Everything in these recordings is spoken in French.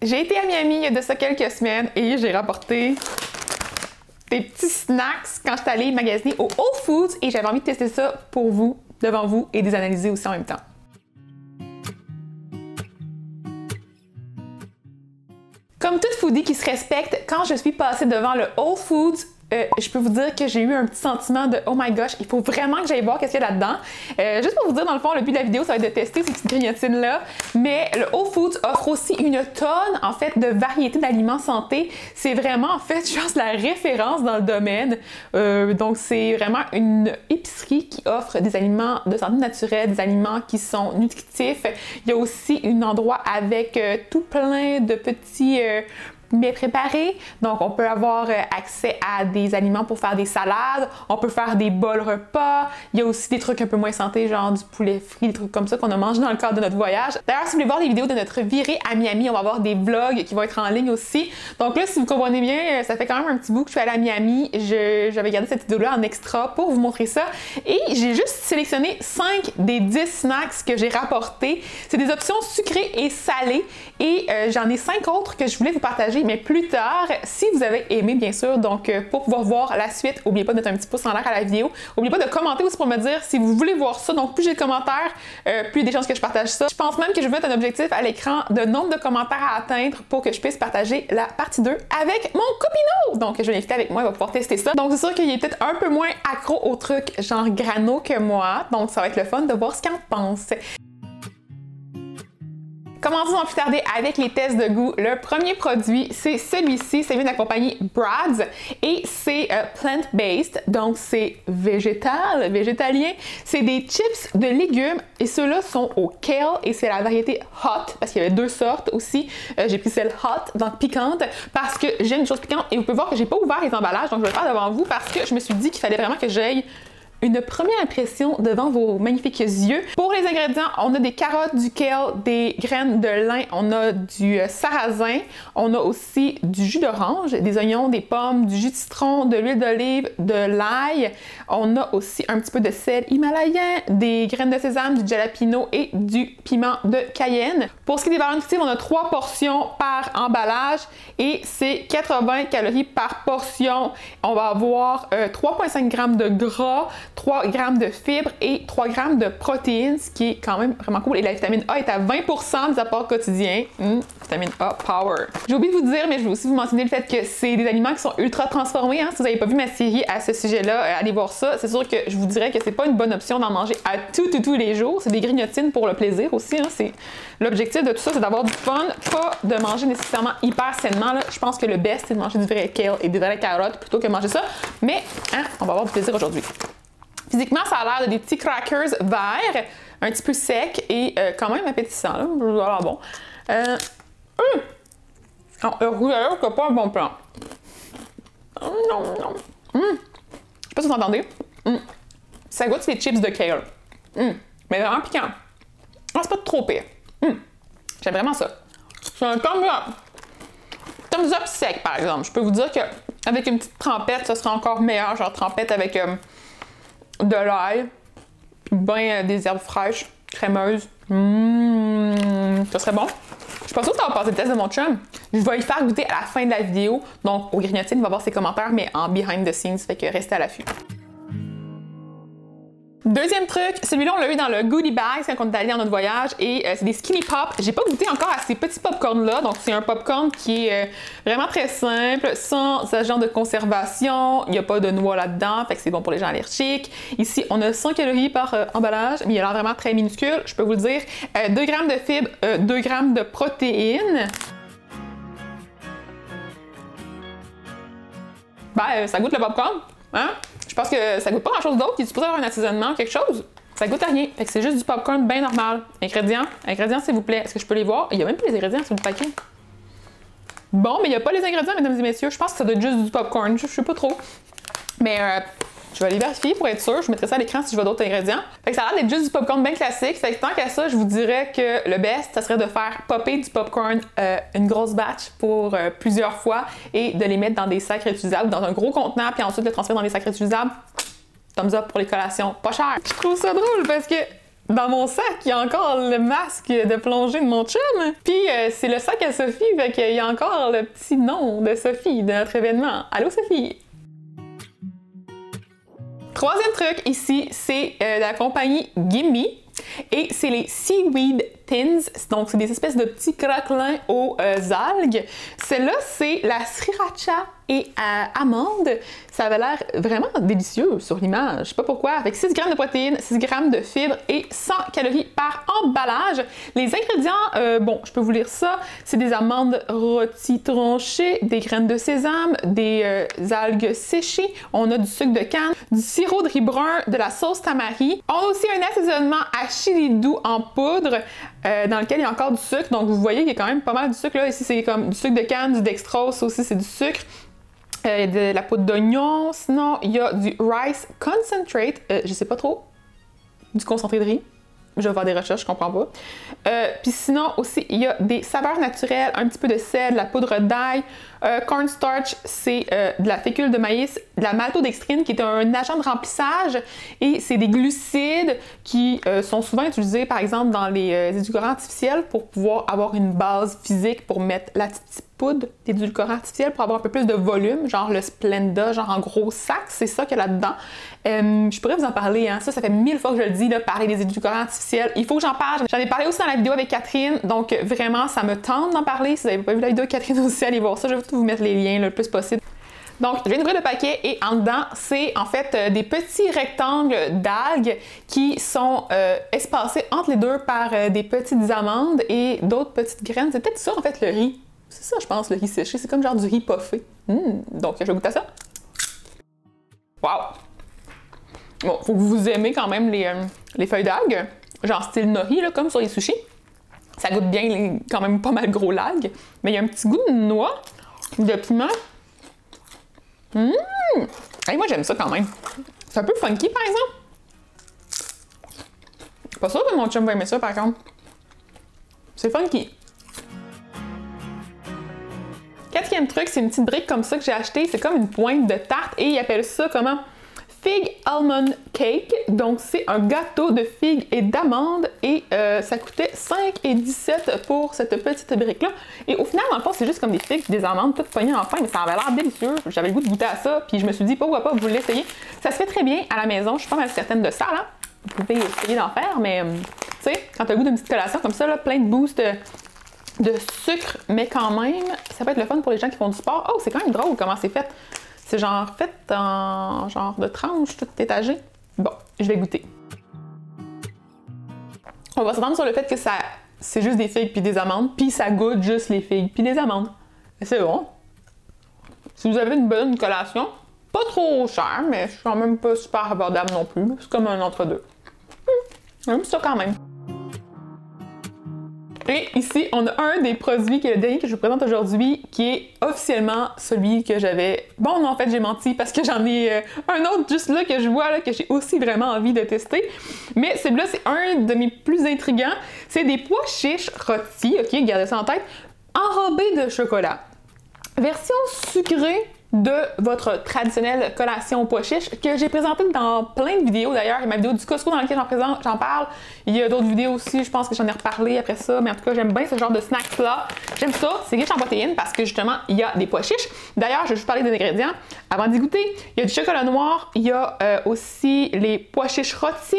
J'ai été à Miami il y a de ça quelques semaines et j'ai rapporté des petits snacks quand je suis allée magasiner au Whole Foods et j'avais envie de tester ça pour vous, devant vous et de les analyser aussi en même temps. Comme toute foodie qui se respecte, quand je suis passée devant le Whole Foods, je peux vous dire que j'ai eu un petit sentiment de « Oh my gosh, il faut vraiment que j'aille voir qu'est-ce qu'il y a là-dedans. » Juste pour vous dire, dans le fond, le but de la vidéo, ça va être de tester ces petites grignotines-là. Mais le Whole Foods offre aussi une tonne, en fait, de variétés d'aliments santé. C'est vraiment, en fait, je pense, la référence dans le domaine. Donc, c'est vraiment une épicerie qui offre des aliments de santé naturelle, des aliments qui sont nutritifs. Il y a aussi un endroit avec tout plein de petits... mais préparés. Donc, on peut avoir accès à des aliments pour faire des salades, on peut faire des bols repas. Il y a aussi des trucs un peu moins santé, genre du poulet frit, des trucs comme ça qu'on a mangé dans le cadre de notre voyage. D'ailleurs, si vous voulez voir les vidéos de notre virée à Miami, on va avoir des vlogs qui vont être en ligne aussi. Donc là, si vous comprenez bien, ça fait quand même un petit bout que je suis allée à Miami. J'avais gardé cette vidéo-là en extra pour vous montrer ça. Et j'ai juste sélectionné 5 des 10 snacks que j'ai rapportés. C'est des options sucrées et salées. Et j'en ai 5 autres que je voulais vous partager, mais plus tard, si vous avez aimé, bien sûr. Donc, pour pouvoir voir la suite, n'oubliez pas de mettre un petit pouce en l'air à la vidéo. N'oubliez pas de commenter aussi pour me dire si vous voulez voir ça. Donc, plus j'ai de commentaires, plus il y a des chances que je partage ça. Je pense même que je vais mettre un objectif à l'écran de nombre de commentaires à atteindre pour que je puisse partager la partie 2 avec mon copino. Donc, je vais l'inviter avec moi, il va pouvoir tester ça. Donc, c'est sûr qu'il est peut-être un peu moins accro aux trucs genre grano que moi. Donc, ça va être le fun de voir ce qu'il en pense. Commençons sans plus tarder avec les tests de goût. Le premier produit, c'est celui-ci. Ça vient de la compagnie Brad's et c'est plant-based, donc c'est végétalien. C'est des chips de légumes et ceux-là sont au kale et c'est la variété hot parce qu'il y avait 2 sortes aussi. J'ai pris celle hot, donc piquante, parce que j'aime les choses piquantes et vous pouvez voir que j'ai pas ouvert les emballages, donc je vais le faire devant vous parce que je me suis dit qu'il fallait vraiment que j'aille une première impression devant vos magnifiques yeux. Pour les ingrédients, on a des carottes, du kale, des graines de lin, on a du sarrasin, on a aussi du jus d'orange, des oignons, des pommes, du jus de citron, de l'huile d'olive, de l'ail. On a aussi un petit peu de sel himalayen, des graines de sésame, du jalapeno et du piment de Cayenne. Pour ce qui est des valeurs nutritives, on a 3 portions par emballage et c'est 80 calories par portion. On va avoir 3,5 g de gras, 3 g de fibres et 3 g de protéines, ce qui est quand même vraiment cool. Et la vitamine A est à 20% des apports quotidiens. Vitamine A Power. J'ai oublié de vous dire, mais je vais aussi vous mentionner le fait que c'est des aliments qui sont ultra transformés. Hein. Si vous n'avez pas vu ma série à ce sujet-là, allez voir ça. C'est sûr que je vous dirais que c'est pas une bonne option d'en manger à tous les jours. C'est des grignotines pour le plaisir aussi. Hein. L'objectif de tout ça, c'est d'avoir du fun, pas de manger nécessairement hyper sainement. Là. Je pense que le best, c'est de manger du vrai kale et des vraies carottes plutôt que manger ça. Mais hein, on va avoir du plaisir aujourd'hui. Physiquement, ça a l'air de des petits crackers verts, un petit peu secs et quand même appétissants. Là. Voilà, bon. Le rouge à lèvres, c'est pas un bon plan. Je sais pas si vous entendez. Ça goûte les chips de kale. Mais vraiment piquant. C'est pas trop pire. J'aime vraiment ça. C'est un thumbs up sec, par exemple. Je peux vous dire qu'avec une petite trempette, ça serait encore meilleur. Genre trempette avec de l'ail, puis ben des herbes fraîches, crémeuses. Ça serait bon. Je suis pas sûre que ça va passer le test de mon chum. Je vais y faire goûter à la fin de la vidéo. Donc, au grignotine, il va voir ses commentaires, mais en behind the scenes. Fait que restez à l'affût. Deuxième truc, celui-là, on l'a eu dans le goodie bag quand on est allé dans notre voyage et c'est des skinny pop. J'ai pas goûté encore à ces petits popcorn-là, donc c'est un popcorn qui est vraiment très simple, sans agent de conservation. Il n'y a pas de noix là-dedans, fait que c'est bon pour les gens allergiques. Ici, on a 100 calories par emballage, mais il a l'air vraiment très minuscule, je peux vous le dire. 2 g de fibres, 2 g de protéines. Ben, ça goûte le popcorn, hein? Je pense que ça goûte pas grand-chose d'autre. Il est supposé avoir un assaisonnement, quelque chose. Ça goûte à rien. Fait que c'est juste du popcorn bien normal. Ingrédients, s'il vous plaît. Est-ce que je peux les voir? Il y a même pas les ingrédients sur le paquet. Bon, mais il n'y a pas les ingrédients, mesdames et messieurs. Je pense que ça doit être juste du popcorn. Je sais pas trop. Mais je vais aller vérifier pour être sûre. Je mettrai ça à l'écran si je vois d'autres ingrédients. Fait que ça a l'air d'être juste du popcorn bien classique. Fait que tant qu'à ça, je vous dirais que le best, ça serait de faire popper du popcorn une grosse batch pour plusieurs fois et de les mettre dans des sacs réutilisables, dans un gros contenant, puis ensuite le transférer dans des sacs réutilisables. Thumbs up pour les collations pas chères. Je trouve ça drôle parce que Dans mon sac, il y a encore le masque de plongée de mon chum. Puis c'est le sac à Sophie, fait qu'il y a encore le petit nom de Sophie de notre événement. Allô Sophie! Troisième truc ici, c'est la compagnie Gimme. Et c'est les Seaweed Tins, donc c'est des espèces de petits craquelins aux algues. Celle-là, c'est la sriracha et amande. Ça avait l'air vraiment délicieux sur l'image. Je sais pas pourquoi. Avec 6 grammes de protéines, 6 grammes de fibres et 100 calories par emballage. Les ingrédients, bon, je peux vous lire ça. C'est des amandes rôties tranchées, des graines de sésame, des algues séchées. On a du sucre de canne, du sirop de riz brun, de la sauce tamari. On a aussi un assaisonnement à chili doux en poudre dans lequel il y a encore du sucre. Donc vous voyez qu'il y a quand même pas mal de sucre là. Ici c'est comme du sucre de canne, du dextrose, aussi c'est du sucre. De la poudre d'oignon, sinon il y a du rice concentrate, je sais pas trop, du concentré de riz. Je vais faire des recherches, je comprends pas. Puis sinon aussi, il y a des saveurs naturelles, un petit peu de sel, de la poudre d'ail. Cornstarch, c'est de la fécule de maïs, de la maltodextrine qui est un agent de remplissage et c'est des glucides qui sont souvent utilisés par exemple dans les édulcorants artificiels pour pouvoir avoir une base physique pour mettre la petite poudre d'édulcorant artificiel pour avoir un peu plus de volume, genre le Splenda, genre en gros sac, c'est ça qu'il y a là-dedans. Je pourrais vous en parler, hein. Ça fait 1000 fois que je le dis, là, parler des édulcorants artificiels. Il faut que j'en parle. J'en ai parlé aussi dans la vidéo avec Catherine, donc vraiment, ça me tente d'en parler. Si vous n'avez pas vu la vidéo de Catherine aussi, allez voir ça. Je vais vous mettre les liens le plus possible. Donc, je viens d'ouvrir le paquet et en dedans, c'est en fait des petits rectangles d'algues qui sont espacés entre les deux par des petites amandes et d'autres petites graines. C'est peut-être ça, en fait, le riz. C'est ça, je pense, le riz séché. C'est comme genre du riz puffé. Donc, je vais goûter à ça. Wow! Bon, faut que vous aimez quand même les feuilles d'algues, genre style nori, là, comme sur les sushis. Ça goûte bien, quand même pas mal gros l'algue, mais il y a un petit goût de noix, de piment. Hey, moi, j'aime ça quand même. C'est un peu funky, par exemple. Pas sûr que mon chum va aimer ça, par contre. C'est funky. Quatrième truc, c'est une petite brique comme ça que j'ai acheté. C'est comme une pointe de tarte et ils appellent ça comment? Fig Almond Cake. Donc, c'est un gâteau de figues et d'amandes et ça coûtait 5,17 pour cette petite brique-là. Et au final, dans le fond, c'est juste comme des figues et des amandes toutes poignées en fin, mais ça avait l'air délicieux. J'avais le goût de goûter à ça, puis je me suis dit, pourquoi pas vous l'essayer. Ça se fait très bien à la maison. Je suis pas mal certaine de ça, là. Vous pouvez essayer d'en faire, mais tu sais, quand tu as le goût d'une petite collation comme ça, là, plein de boost de sucre, mais quand même, ça peut être le fun pour les gens qui font du sport. Oh, c'est quand même drôle comment c'est fait. C'est genre fait en genre de tranches, tout étagé. Bon, je vais goûter. On va s'entendre sur le fait que ça, c'est juste des figues puis des amandes, puis ça goûte juste les figues puis les amandes. C'est bon. Si vous avez une bonne collation, pas trop cher, mais quand même pas super abordable non plus. C'est comme un entre-deux. J'aime ça quand même. Et ici, on a un des produits qui est le dernier que je vous présente aujourd'hui, qui est officiellement celui que j'avais... Bon, non, en fait, j'ai menti parce que j'en ai un autre juste là que je vois, là, que j'ai aussi vraiment envie de tester. Mais celui-là, c'est un de mes plus intrigants. C'est des pois chiches rôtis, ok, gardez ça en tête, enrobés de chocolat. Version sucrée de votre traditionnelle collation aux pois chiches que j'ai présentée dans plein de vidéos d'ailleurs. Il y a ma vidéo du Costco dans laquelle j'en parle. Il y a d'autres vidéos aussi, je pense que j'en ai reparlé après ça, mais en tout cas j'aime bien ce genre de snacks là. J'aime ça, c'est riche en protéines parce que justement il y a des pois chiches. D'ailleurs, je vais juste parler des ingrédients avant d'y goûter. Il y a du chocolat noir, il y a aussi les pois chiches rôtis,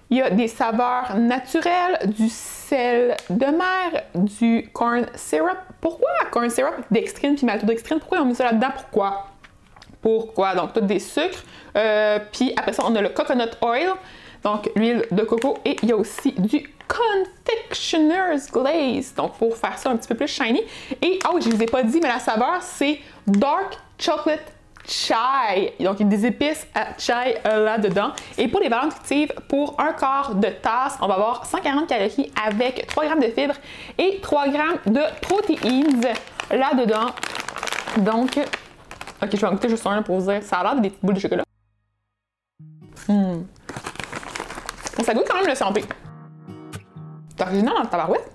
il y a des saveurs naturelles, du sel de mer, du corn syrup. Pourquoi corn syrup, dextrine puis maltodextrine? Pourquoi on met ça là-dedans? Pourquoi? Donc, tout des sucres. Puis après ça, on a le coconut oil, donc l'huile de coco. Et il y a aussi du confectioner's glaze, donc pour faire ça un petit peu plus shiny. Et, oh, je ne vous ai pas dit, mais la saveur, c'est dark chocolate chai. Donc, il y a des épices à chai là-dedans. Et pour les valeurs nutritives, pour un quart de tasse, on va avoir 140 calories avec 3 grammes de fibres et 3 grammes de protéines là-dedans. Donc, ok, je vais en goûter juste un pour vous dire. Ça a l'air de des petites boules de chocolat. Ça goûte quand même le santé. C'est original dans le tabarouette.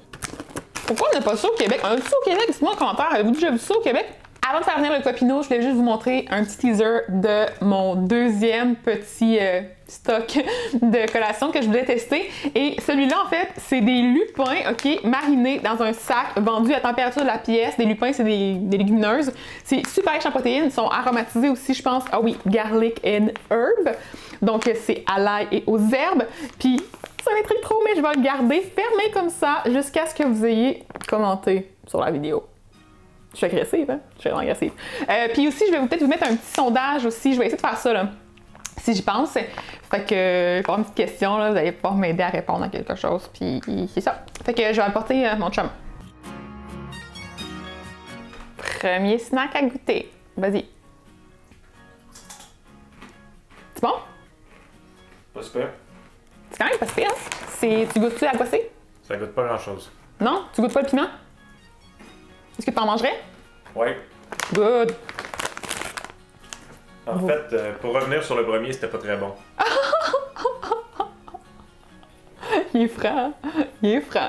Pourquoi on n'a pas ça au Québec? On a vu ça au Québec? Dites-moi en commentaire. Avez-vous déjà vu ça au Québec? Avant de faire venir le Copino, je voulais juste vous montrer un petit teaser de mon deuxième petit stock de collations que je voulais tester. Et celui-là, en fait, c'est des lupins, ok, marinés dans un sac, vendus à température de la pièce. Des lupins, c'est des légumineuses. C'est super riche en protéines. Ils sont aromatisés aussi, je pense. Ah oui, garlic and herb. Donc, c'est à l'ail et aux herbes. Puis, ça m'intrigue trop, mais je vais le garder fermé comme ça jusqu'à ce que vous ayez commenté sur la vidéo. Je suis agressive, hein? Je suis vraiment agressive. Puis aussi, je vais peut-être vous mettre un petit sondage aussi. Je vais essayer de faire ça, là, si j'y pense. Fait que, je vais avoir une petite question, là. Vous allez pouvoir m'aider à répondre à quelque chose. Puis, c'est ça. Fait que je vais apporter mon chum. Premier snack à goûter. Vas-y. C'est bon? Pas super. C'est quand même pas super, hein? Tu goûtes-tu à quoi c'est? Ça goûte pas grand-chose. Non? Tu goûtes pas le piment? Est-ce que tu en mangerais? Oui. Good! En fait, pour revenir sur le premier, c'était pas très bon. Il est franc. Il est franc.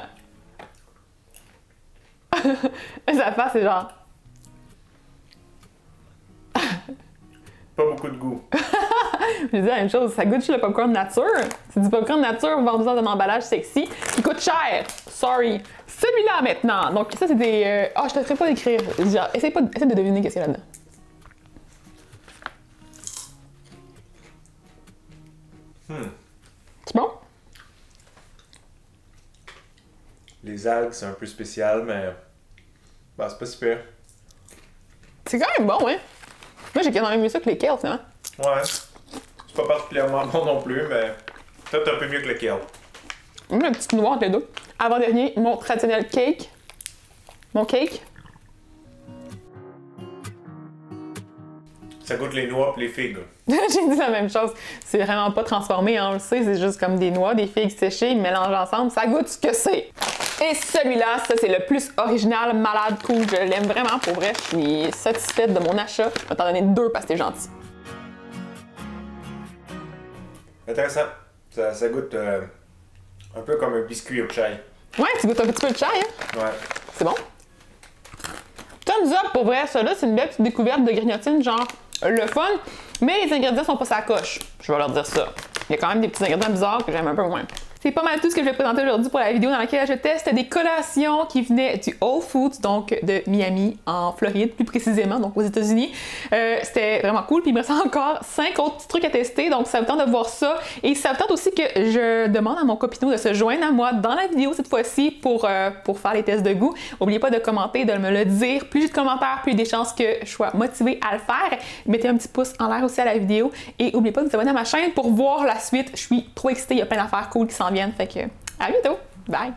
Sa face, c'est genre... Pas beaucoup de goût. Je dis la même chose, ça goûte chez le popcorn nature. C'est du popcorn nature vendu dans un emballage sexy qui coûte cher. Sorry. Celui-là maintenant. Donc ça c'est des... Ah, je te ferai pas d'écrire. Essaye de deviner qu'est-ce qu'il y a là-dedans. C'est bon? Les algues, c'est un peu spécial, mais... Bah, c'est pas super. C'est quand même bon, hein? Moi, j'ai quand même mieux ça que les kales, finalement. Ouais. C'est pas particulièrement bon non plus, mais... Peut-être un peu mieux que le kale. Un petit noir entre les deux. Avant-dernier, mon traditionnel cake. Mon cake. Ça goûte les noix et les figues. J'ai dit la même chose. C'est vraiment pas transformé, hein, on le sait, c'est juste comme des noix, des figues séchées, ils mélangent ensemble, ça goûte ce que c'est. Et celui-là, ça c'est le plus original, malade, cool, je l'aime vraiment, pour vrai, je suis satisfaite de mon achat. Je vais t'en donner 2 parce que t'es gentil. Intéressant. Ça goûte un peu comme un biscuit au chai. Ouais, tu goûtes un petit peu de chai, hein? Ouais. C'est bon? Thumbs up, pour vrai, ça là, c'est une belle petite découverte de grignotine, genre le fun, mais les ingrédients sont pas sa coche. Je vais leur dire ça. Il y a quand même des petits ingrédients bizarres que j'aime un peu moins. C'est pas mal tout ce que je vais présenter aujourd'hui pour la vidéo dans laquelle je teste des collations qui venaient du Whole Foods, donc de Miami, en Floride, plus précisément, donc aux États-Unis. C'était vraiment cool. Puis il me reste encore 5 autres petits trucs à tester, donc ça me tente de voir ça. Et ça me tente aussi que je demande à mon copino de se joindre à moi dans la vidéo cette fois-ci pour faire les tests de goût. N'oubliez pas de commenter, de me le dire. Plus j'ai de commentaires, plus il y a des chances que je sois motivée à le faire. Mettez un petit pouce en l'air aussi à la vidéo. Et n'oubliez pas de vous abonner à ma chaîne pour voir la suite. Je suis trop excitée, il y a plein d'affaires cool qui s'en viennent. Fait que à bientôt! Bye!